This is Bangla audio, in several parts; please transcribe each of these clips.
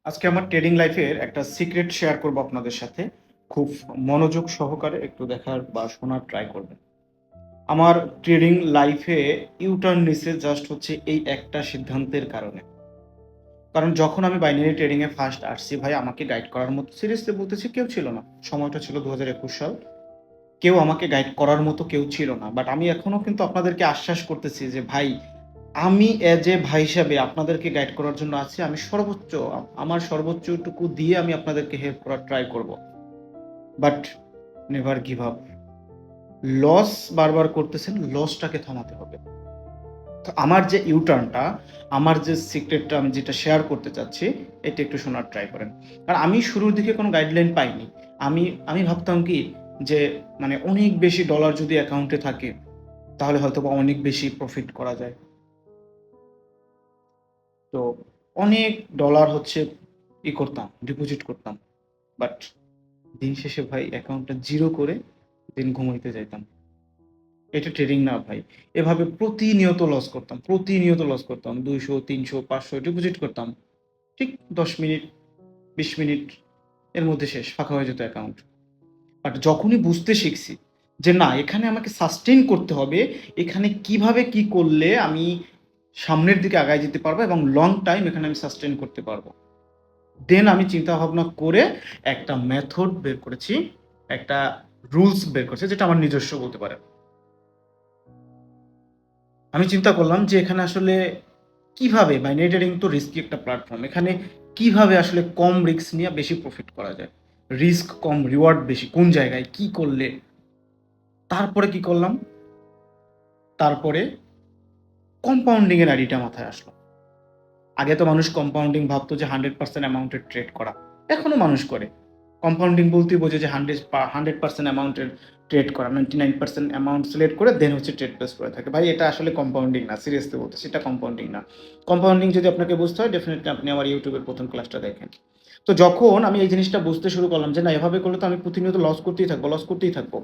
আজকে আমার ট্রেডিং লাইফের একটা সিক্রেট শেয়ার করব আপনাদের সাথে। খুব মনোযোগ সহকারে একটু দেখার বা শোনার ট্রাই করবেন। আমার ট্রেডিং লাইফে ইউটার্ন নিছে জাস্ট হচ্ছে এই একটা সিদ্ধান্তের কারণে। কারণ যখন আমি বাইনারি ট্রেডিং এ ফার্স্ট আসছি ভাই, আমাকে গাইড করার মতো সিরিয়াসলি বলতেছি কেউ ছিল না। সময়টা ছিল 2021 সাল। কেউ আমাকে গাইড করার মতো কেউ ছিল না। বাট আমি এখনো কিন্তু আপনাদেরকে আশ্বাস করতেছি যে ভাই, আমি এজ এ ভাই হিসাবে আপনাদেরকে গাইড করার জন্য আছি। আমি সর্বোচ্চ আমার সর্বোচ্চটুকু দিয়ে আমি আপনাদেরকে হেল্প করার ট্রাই করব। But never give up. Loss বারবার করতেছেন, লসটাকে থামাতে হবে। তো আমার যে ইউটার্নটা, আমার যে সিক্রেটটা আমি যেটা শেয়ার করতে চাচ্ছি, এটা একটু শোনার ট্রাই করেন। কারণ আমি শুরুর দিকে কোনো গাইডলাইন পাইনি। আমি আমি ভাবতাম কি যে মানে অনেক বেশি ডলার যদি অ্যাকাউন্টে থাকে তাহলে হয়তো বা অনেক বেশি প্রফিট করা যায়। তো অনেক ডলার হচ্ছে করতাম, ডিপোজিট করতাম। বাট দিন শেষে ভাই অ্যাকাউন্টটা জিরো করে দিন ঘুমাইতে যাইতাম। এটা ট্রেডিং না ভাই। এভাবে প্রতিনিয়ত লস করতাম। 200, 300, 500 ডিপোজিট করতাম। ঠিক 10 মিনিট, 20 মিনিট এর মধ্যে শেষ, ফাঁকা হয়ে যেত অ্যাকাউন্ট। বাট যখনই বুঝতে শিখছি যে না, এখানে আমাকে সাস্টেইন করতে হবে, এখানে কিভাবে কি করলে আমি সামনের দিকে আগায় যেতে পারবো এবং লং টাইম এখানে আমি সাস্টেইন করতে পারবো, দেন আমি চিন্তা ভাবনা করে একটা মেথড বের করেছি, একটা রুলস বের করেছি যেটা আমার নিজস্ব বলতে পারেন। আমি চিন্তা করলাম যে এখানে আসলে কিভাবে, বাইনারি ট্রেডিং তো রিস্কি একটা প্ল্যাটফর্ম, এখানে কিভাবে আসলে কম রিস্ক নিয়ে বেশি প্রফিট করা যায়, রিস্ক কম রিওয়ার্ড বেশি, কোন জায়গায় কি করলে। তারপরে কি করলাম, তারপরে কম্পাউন্ডিং এর আইডিটা মাথায় আসলো। আগে তো মানুষ কম্পাউন্ডিং ভাবতো যে 100% অ্যামাউন্টের ট্রেড করা, এখনো মানুষ করে। কম্পাউন্ডিং বলতেই বোঝে যে 100% অ্যামাউন্টের ট্রেড করা, 99% অ্যামাউন্ট সিলেক্ট করে দেন হচ্ছে ট্রেড প্লেস করে থাকে। ভাই এটা আসলে কম্পাউন্ডিং না, সিরিয়াসলি বলতে সেটা কম্পাউন্ডিং না। কম্পাউন্ডিং যদি আপনাকে বুঝতে হয় ডেফিনেটলি আপনি আমার ইউটিউবের প্রথম ক্লাসটা দেখেন। তো যখন আমি এই জিনিসটা বুঝতে শুরু করলাম যে না, এভাবে করলে তো আমি প্রতিনিয়ত লস করতেই থাকবো।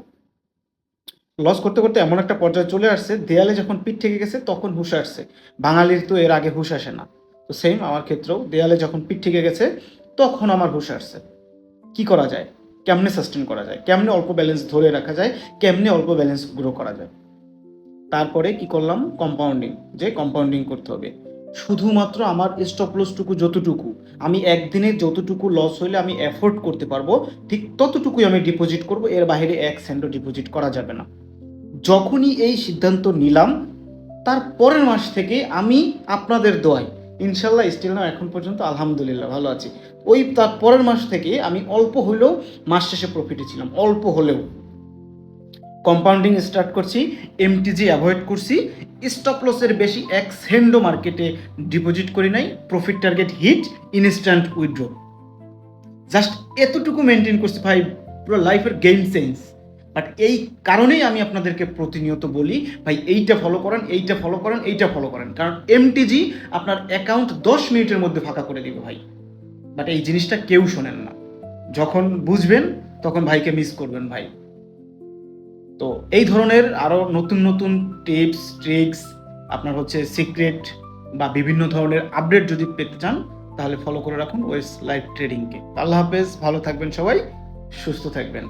লস করতে করতে এমন একটা পর্যায়ে চলে আসছে, দেয়ালে যখন পিঠ থেকে গেছে তখন হুঁশ আসছে। বাঙালির তো এর আগে হুঁশ আসে না। তো সেম আমার ক্ষেত্রেও দেয়ালে যখন পিঠ থেকে গেছে তখন আমার হুঁশ আসছে। কি করা যায়, কেমনে সাস্টেন করা যায়, কেমনে অল্প ব্যালেন্স ধরে রাখা যায়, কেমনে অল্প ব্যালেন্স গ্রো করা যায়। তারপরে কি করলাম, কম্পাউন্ডিং, যে কম্পাউন্ডিং করতে হবে। শুধুমাত্র আমার স্টপ লসটুকু যতটুকু, আমি একদিনে যতটুকু লস হইলে আমি অ্যাফোর্ড করতে পারবো ঠিক ততটুকুই আমি ডিপোজিট করব, এর বাইরে 1 সেন্টও ডিপোজিট করা যাবে না। যখনই এই সিদ্ধান্ত নিলাম তার পরের মাস থেকে আমি আপনাদের দোয়ায় ইনশাল্লাহ স্টিল না এখন পর্যন্ত আলহামদুলিল্লাহ ভালো আছি। ওই তার পরের মাস থেকে আমি অল্প হলেও মাস শেষে প্রফিটে ছিলাম, অল্প হলেও। কম্পাউন্ডিং স্টার্ট করছি, এমটিজি অ্যাভয়েড করছি, স্টপ লসের বেশি 1 সেন্টও মার্কেটে ডিপোজিট করি নাই, profit target hit, instant withdraw. Just এতটুকু মেনটেন করছি ভাই, পুরো লাইফের গেম চেঞ্জ। বাট এই কারণেই আমি আপনাদেরকে প্রতিনিয়ত বলি ভাই, এইটা ফলো করেন, এইটা ফলো করেন, এইটা ফলো করেন। কারণ এমটিজি আপনার অ্যাকাউন্ট 10 মিনিটের মধ্যে ফাঁকা করে দিবে ভাই। বাট এই জিনিসটা কেউ শোনেন না। যখন বুঝবেন তখন ভাইকে মিস করবেন ভাই। তো এই ধরনের আরও নতুন নতুন টিপস ট্রিক্স, আপনার হচ্ছে সিক্রেট বা বিভিন্ন ধরনের আপডেট যদি পেতে চান তাহলে ফলো করে রাখুন ওয়েস লাইভ ট্রেডিংকে। আল্লাহ হাফেজ, ভালো থাকবেন সবাই, সুস্থ থাকবেন।